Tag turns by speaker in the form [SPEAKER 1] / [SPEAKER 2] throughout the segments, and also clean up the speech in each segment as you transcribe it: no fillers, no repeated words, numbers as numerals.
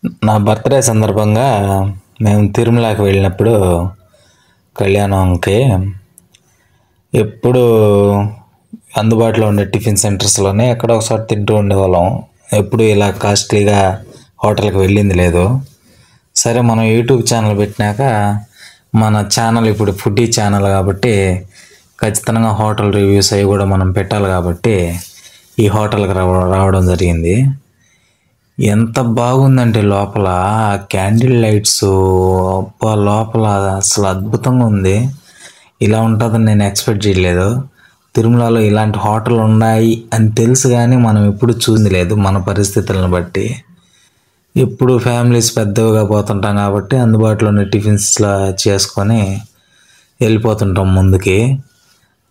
[SPEAKER 1] నా బర్త్డే సందర్భంగా మేము తిరుమలకి వెళ్ళినప్పుడు కళ్యాణంకి ఎప్పుడు అందుబాటులో ఉండే టిఫిన్ సెంటర్స్లోనే ఎక్కడో ఒకసారి తింటూ ఉండేవాళ్ళం. ఎప్పుడు ఇలా కాస్ట్లీగా హోటల్కి వెళ్ళింది లేదు. సరే, మనం యూట్యూబ్ ఛానల్ పెట్టినాక మన ఛానల్ ఇప్పుడు ఫుడీ ఛానల్ కాబట్టి ఖచ్చితంగా హోటల్ రివ్యూస్ అవి కూడా మనం పెట్టాలి కాబట్టి ఈ హోటల్కి రావడం జరిగింది. ఎంత బాగుందంటే లోపల క్యాండిల్ లైట్స్, లోపల అసలు అద్భుతంగా ఉంది. ఇలా ఉంటుందని నేను ఎక్స్పెక్ట్ చేయలేదు. తిరుమలలో ఇలాంటి హోటల్ ఉన్నాయి అని తెలుసు కానీ మనం ఎప్పుడు చూసింది లేదు. మన పరిస్థితులను బట్టి ఎప్పుడు ఫ్యామిలీస్ పెద్దవిగా పోతుంటాం కాబట్టి అందుబాటులోని టిఫిన్స్లా చేసుకొని వెళ్ళిపోతుంటాం ముందుకి.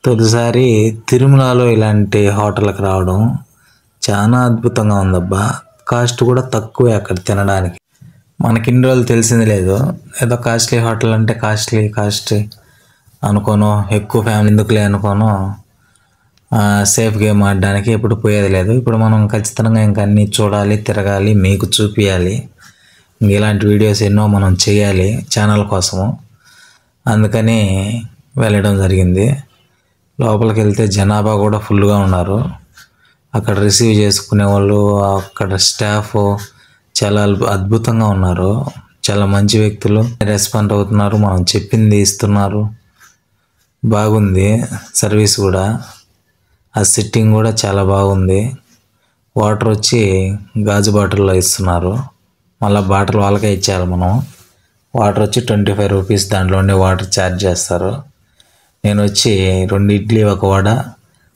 [SPEAKER 1] తొలిసారి తిరుమలలో ఇలాంటి హోటల్కి రావడం చాలా అద్భుతంగా ఉందబ్బా. కాస్ట్ కూడా తక్కువే అక్కడ తినడానికి. మనకి ఇన్ని రోజులు తెలిసింది లేదు. ఏదో కాస్ట్లీ హోటల్ అంటే కాస్ట్లీ అనుకోను, ఎక్కువ ఫ్యామిలీ ఎందుకులే అనుకోను, సేఫ్ గేమ్ ఆడడానికి ఎప్పుడు పోయేది లేదు. ఇప్పుడు మనం ఖచ్చితంగా ఇంకా అన్నీ చూడాలి, తిరగాలి, మీకు చూపించాలి. ఇలాంటి వీడియోస్ ఎన్నో మనం చేయాలి ఛానల్ కోసము. అందుకని వెళ్ళడం జరిగింది. లోపలికి వెళ్తే జనాభా కూడా ఫుల్గా ఉన్నారు. అక్కడ రిసీవ్ చేసుకునే వాళ్ళు, అక్కడ స్టాఫ్ చాలా అద్భుతంగా ఉన్నారు. చాలా మంచి వ్యక్తులు, రెస్పాండ్ అవుతున్నారు, మనం చెప్పింది ఇస్తున్నారు. బాగుంది సర్వీస్ కూడా. ఆ సిట్టింగ్ కూడా చాలా బాగుంది. వాటర్ వచ్చి గాజు బాటిల్లో ఇస్తున్నారు. మళ్ళీ బాటిల్ వాళ్ళకే ఇచ్చేయాలి మనం. వాటర్ వచ్చి 25 రూపీస్, దాంట్లో ఉండే వాటర్ ఛార్జ్ చేస్తారు. నేను వచ్చి 2 ఇడ్లీ, 1 వడ,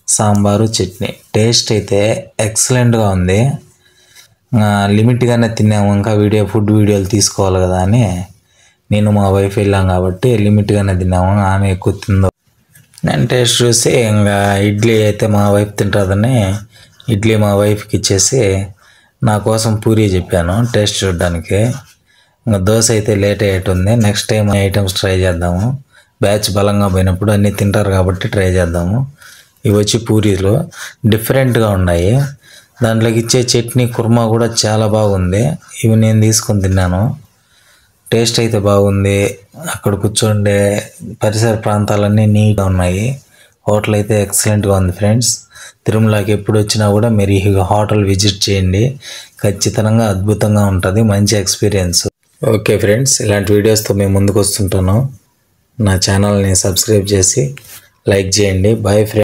[SPEAKER 1] సాంబారు, చట్నీ. టేస్ట్ అయితే ఎక్సలెంట్గా ఉంది. లిమిట్గానే తిన్నాము. ఇంకా ఫుడ్ వీడియోలు తీసుకోవాలి కదా అని నేను మా వైఫ్ వెళ్ళాం కాబట్టి లిమిట్గానే తిన్నాము. ఆమె ఎక్కువ తిందో. నేను టేస్ట్ చూసి ఇంకా ఇడ్లీ అయితే మా వైఫ్ తింటుందని ఇడ్లీ మా వైఫ్కి ఇచ్చేసి నా కోసం పూరీ చెప్పాను టేస్ట్ చూడడానికి. ఇంకా దోశ అయితే లేట్ అయ్యేటుంది. నెక్స్ట్ టైం ఐటమ్స్ ట్రై చేద్దాము. బ్యాచ్ బలంగా పోయినప్పుడు అన్నీ తింటారు కాబట్టి ట్రై చేద్దాము. ఇవి వచ్చి పూరీలు డిఫరెంట్గా ఉన్నాయి. దాంట్లోకి ఇచ్చే చట్నీ, కుర్మా కూడా చాలా బాగుంది. ఇవి నేను తీసుకొని తిన్నాను. టేస్ట్ అయితే బాగుంది. అక్కడ కూర్చోండే పరిసర ప్రాంతాలన్నీ నీట్గా ఉన్నాయి. హోటల్ అయితే ఎక్సలెంట్గా ఉంది ఫ్రెండ్స్. తిరుమలకి ఎప్పుడు వచ్చినా కూడా మీరు ఈ హోటల్ విజిట్ చేయండి. ఖచ్చితంగా అద్భుతంగా ఉంటుంది. మంచి ఎక్స్పీరియన్స్. ఓకే ఫ్రెండ్స్, ఇలాంటి వీడియోస్తో మేము ముందుకు వస్తుంటాను. నా ఛానల్ని సబ్స్క్రైబ్ చేసి లైక్ చేయండి. Bye friends.